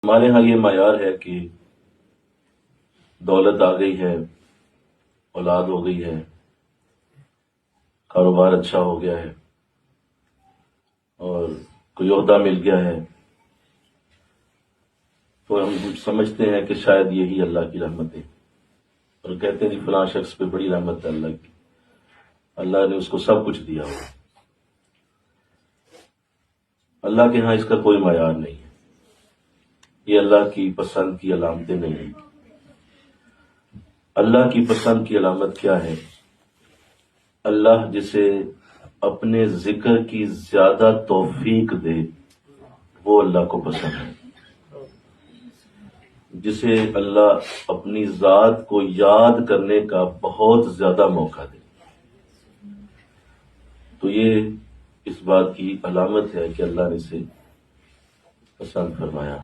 हमारे यहाँ ये मायार है कि दौलत आ गई है, औलाद हो गई है, कारोबार अच्छा हो गया है और कोई ओहदा मिल गया है, तो हम समझते हैं कि शायद यही अल्लाह की रहमत है और कहते हैं जी फलां शख्स पे बड़ी रहमत है अल्लाह की, अल्लाह ने उसको सब कुछ दिया हो। अल्लाह के यहाँ इसका कोई मायार नहीं है, ये अल्लाह की पसंद की अलामतें नहीं है। अल्लाह की पसंद की अलामत क्या है? अल्लाह जिसे अपने जिक्र की ज्यादा तौफीक दे वो अल्लाह को पसंद है। जिसे अल्लाह अपनी जात को याद करने का बहुत ज्यादा मौका दे, तो ये इस बात की अलामत है कि अल्लाह ने इसे पसंद फरमाया।